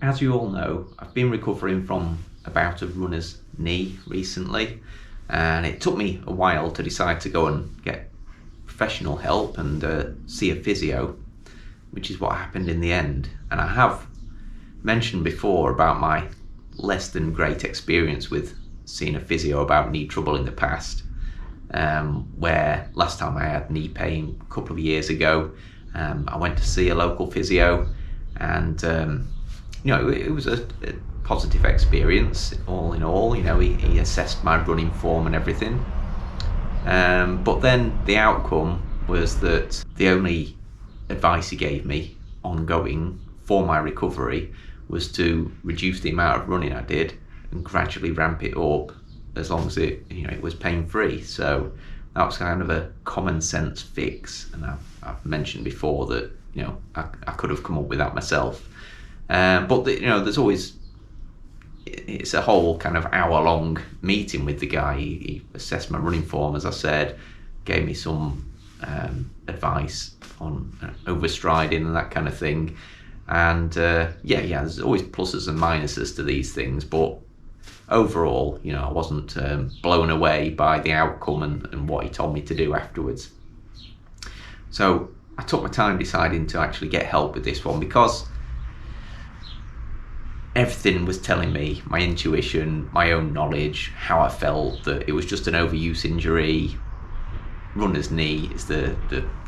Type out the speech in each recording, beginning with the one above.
As you all know, I've been recovering from a bout of runner's knee recently, and it took me a while to decide to go and get professional help and see a physio, which is what happened in the end. And I have mentioned before about my less than great experience with seeing a physio about knee trouble in the past, where last time I had knee pain a couple of years ago, I went to see a local physio, and it was a positive experience all in all. He assessed my running form and everything, but then the outcome was that the only advice he gave me ongoing for my recovery was to reduce the amount of running I did and gradually ramp it up as long as it was pain-free. So that was kind of a common sense fix, and I've mentioned before that I could have come up with that myself. But there's always, it's a whole kind of hour-long meeting with the guy. He assessed my running form, as I said, gave me some advice on overstriding and that kind of thing. And there's always pluses and minuses to these things, but overall, I wasn't blown away by the outcome and what he told me to do afterwards. So I took my time deciding to actually get help with this one, because everything was telling me, my intuition, my own knowledge, how I felt, that it was just an overuse injury. Runner's knee is the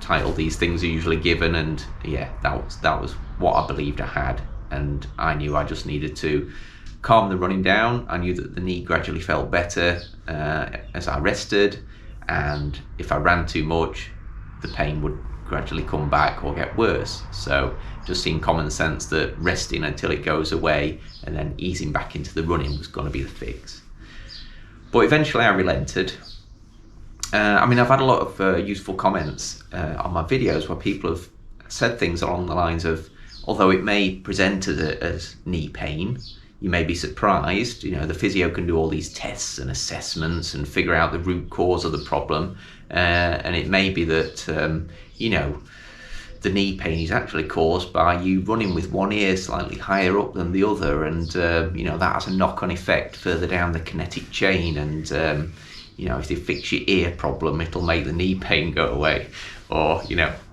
title these things are usually given, and that was what I believed I had, and I knew I just needed to calm the running down. I knew that the knee gradually felt better as I rested, and if I ran too much, the pain would gradually come back or get worse. So just seemed common sense that resting until it goes away and then easing back into the running was going to be the fix. But eventually I relented. I've had a lot of useful comments on my videos where people have said things along the lines of, although it may present as knee pain, you may be surprised. The physio can do all these tests and assessments and figure out the root cause of the problem, and it may be that the knee pain is actually caused by you running with one ear slightly higher up than the other, and that has a knock-on effect further down the kinetic chain, and if they fix your ear problem, it'll make the knee pain go away, or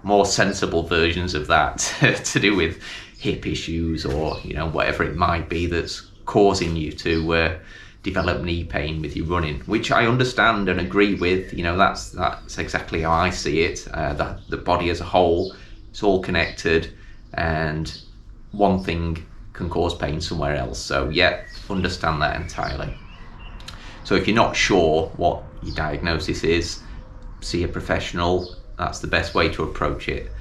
more sensible versions of that to do with hip issues, or whatever it might be that's causing you to develop knee pain with your running, which I understand and agree with. That's exactly how I see it. The body as a whole, it's all connected, and one thing can cause pain somewhere else. So understand that entirely. So if you're not sure what your diagnosis is, see a professional. That's the best way to approach it.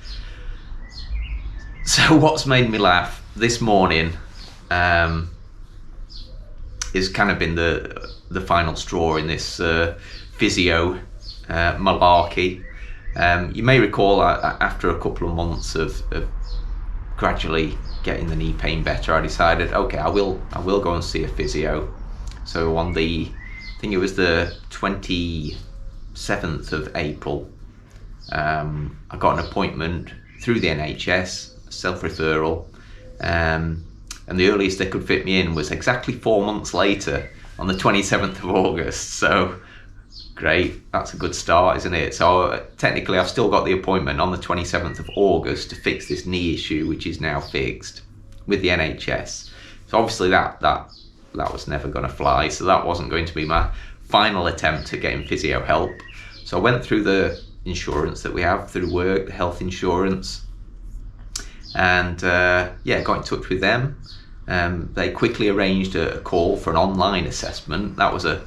So what's made me laugh this morning is kind of been the final straw in this physio malarkey. You may recall, after a couple of months of gradually getting the knee pain better, I decided, okay, I will go and see a physio. So on I think it was the 27th of April, I got an appointment through the NHS, self-referral, and the earliest they could fit me in was exactly 4 months later, on the 27th of August. So great, that's a good start, isn't it? So technically I've still got the appointment on the 27th of August to fix this knee issue, which is now fixed with the NHS. So obviously that was never going to fly, so that wasn't going to be my final attempt at getting physio help. So I went through the insurance that we have through work, the health insurance, and got in touch with them. They quickly arranged a call for an online assessment. That was a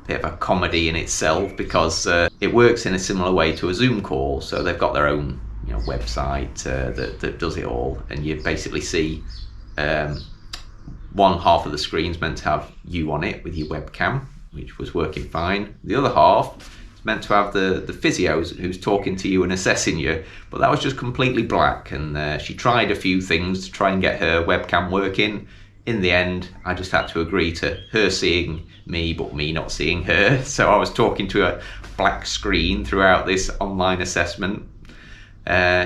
bit of a comedy in itself, because it works in a similar way to a Zoom call. So they've got their own website that does it all, and you basically see one half of the screen's meant to have you on it with your webcam, which was working fine. The other half is meant to have the physios who's talking to you and assessing you, but that was just completely black, and she tried a few things to try and get her webcam working. In the end, I just had to agree to her seeing me, but me not seeing her. So I was talking to a black screen throughout this online assessment.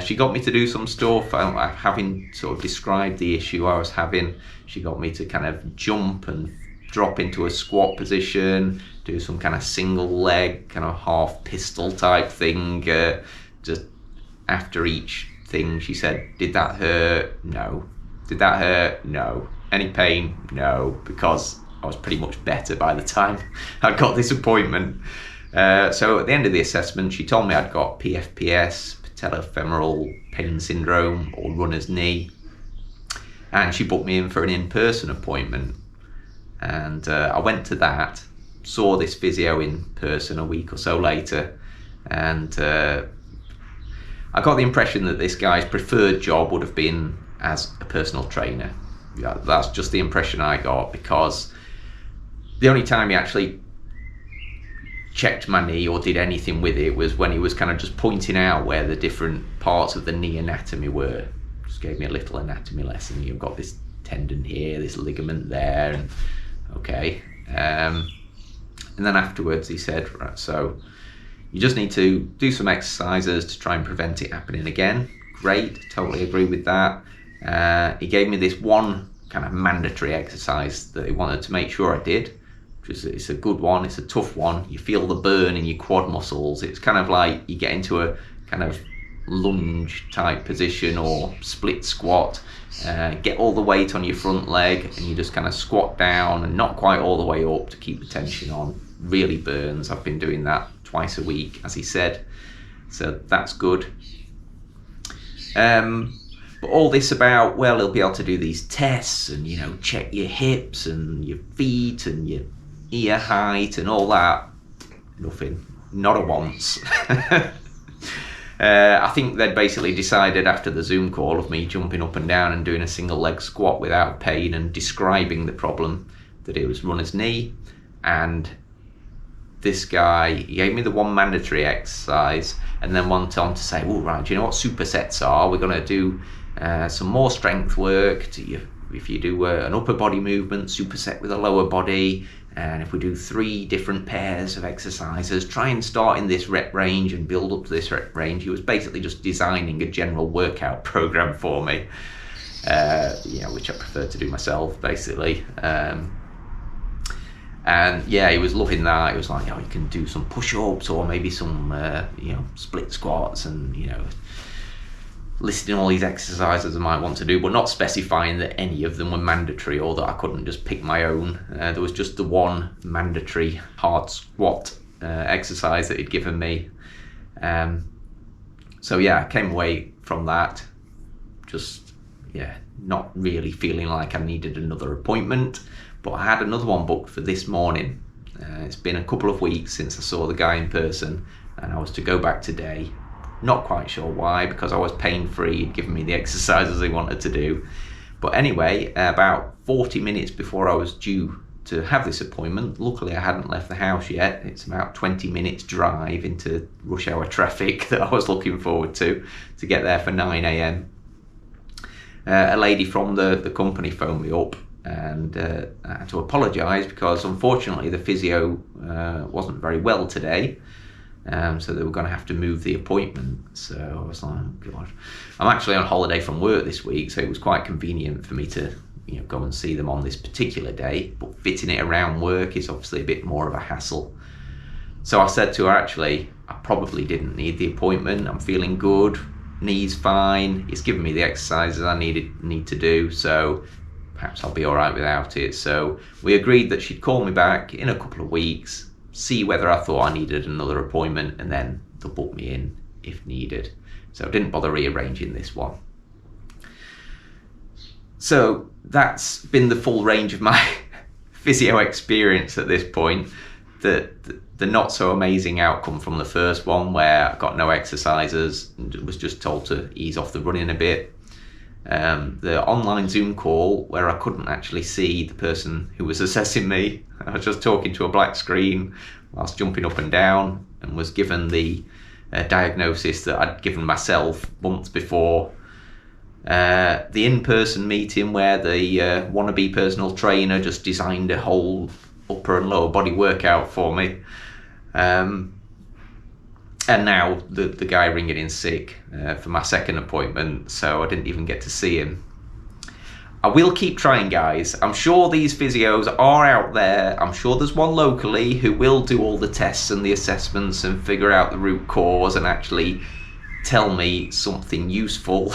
She got me to do some stuff. Having sort of described the issue I was having, she got me to kind of jump and drop into a squat position, do some kind of single leg, kind of half pistol type thing. Just after each thing, she said, "Did that hurt? No. Did that hurt? No. Any pain? No," because I was pretty much better by the time I got this appointment. So at the end of the assessment, she told me I'd got PFPS, patellofemoral pain syndrome, or runner's knee, and she booked me in for an in-person appointment. And I went to that, saw this physio in person a week or so later, and I got the impression that this guy's preferred job would have been as a personal trainer. Yeah, that's just the impression I got, because the only time he actually checked my knee or did anything with it was when he was kind of just pointing out where the different parts of the knee anatomy were. Just gave me a little anatomy lesson. You've got this tendon here, this ligament there, and okay. And then afterwards he said, right, so you just need to do some exercises to try and prevent it happening again. Great, totally agree with that. He gave me this one kind of mandatory exercise that he wanted to make sure I did. It's a good one, it's a tough one. You feel the burn in your quad muscles. It's kind of like you get into a kind of lunge type position or split squat, get all the weight on your front leg, and you just kind of squat down and not quite all the way up to keep the tension on. Really burns. I've been doing that twice a week, as he said, so that's good. But all this about, well, he'll be able to do these tests and, you know, check your hips and your feet and your ear height and all that. Nothing. Not a once. I think they'd basically decided after the Zoom call of me jumping up and down and doing a single leg squat without pain and describing the problem that it was runner's knee. And this guy, he gave me the one mandatory exercise and then went on to say, well, right, do you know what supersets are? We're going to do some more strength work. If you do an upper body movement, superset with a lower body. And if we do 3 different pairs of exercises, try and start in this rep range and build up to this rep range. He was basically just designing a general workout program for me, which I prefer to do myself, basically. And yeah, he was loving that. He was like, oh, you can do some push-ups or maybe some, split squats, and, listing all these exercises I might want to do, but not specifying that any of them were mandatory or that I couldn't just pick my own. There was just the one mandatory hard squat exercise that he'd given me. So yeah, I came away from that just, not really feeling like I needed another appointment, but I had another one booked for this morning. It's been a couple of weeks since I saw the guy in person, and I was to go back today. Not quite sure why, because I was pain-free. He'd given me the exercises he wanted to do. But anyway, about 40 minutes before I was due to have this appointment, luckily I hadn't left the house yet. It's about 20 minutes drive into rush hour traffic that I was looking forward to get there for 9 a.m. A lady from the company phoned me up, and I had to apologise because unfortunately the physio wasn't very well today. So they were going to have to move the appointment. So I was like, oh God. I'm actually on holiday from work this week, so it was quite convenient for me to go and see them on this particular day, but fitting it around work is obviously a bit more of a hassle. So I said to her, actually, I probably didn't need the appointment. I'm feeling good, knee's fine, it's given me the exercises I need to do, so perhaps I'll be all right without it. So we agreed that she'd call me back in a couple of weeks, see whether I thought I needed another appointment, and then they'll book me in if needed. So I didn't bother rearranging this one. So that's been the full range of my physio experience at this point. The not so amazing outcome from the first one, where I got no exercises and was just told to ease off the running a bit. The online Zoom call where I couldn't actually see the person who was assessing me. I was just talking to a black screen whilst jumping up and down, and was given the diagnosis that I'd given myself months before. The in-person meeting where the wannabe personal trainer just designed a whole upper and lower body workout for me. And And now the guy ringing in sick for my second appointment, so I didn't even get to see him. I will keep trying, guys. I'm sure these physios are out there. I'm sure there's one locally who will do all the tests and the assessments and figure out the root cause and actually tell me something useful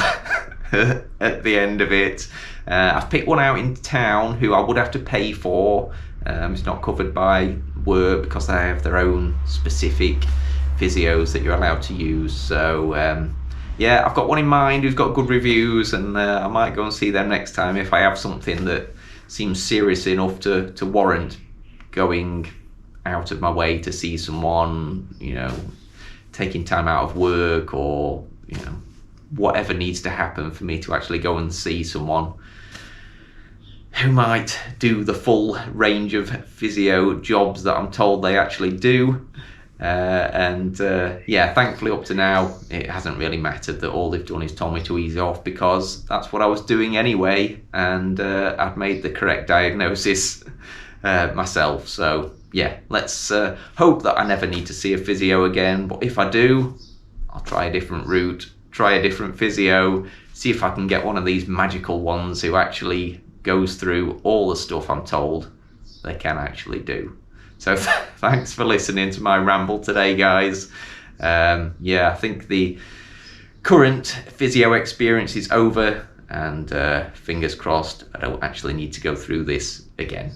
at the end of it. I've picked one out in town who I would have to pay for. It's not covered by work because they have their own specific physios that you're allowed to use. So yeah, I've got one in mind who's got good reviews, and I might go and see them next time if I have something that seems serious enough to warrant going out of my way to see someone, you know, taking time out of work, or, you know, whatever needs to happen for me to actually go and see someone who might do the full range of physio jobs that I'm told they actually do. Yeah, thankfully up to now it hasn't really mattered that all they've done is told me to ease off, because that's what I was doing anyway, and I'd made the correct diagnosis myself. So yeah, let's hope that I never need to see a physio again, but if I do, I'll try a different route, try a different physio, see if I can get one of these magical ones who actually goes through all the stuff I'm told they can actually do. So thanks for listening to my ramble today, guys. Yeah, I think the current physio experience is over, and fingers crossed I don't actually need to go through this again.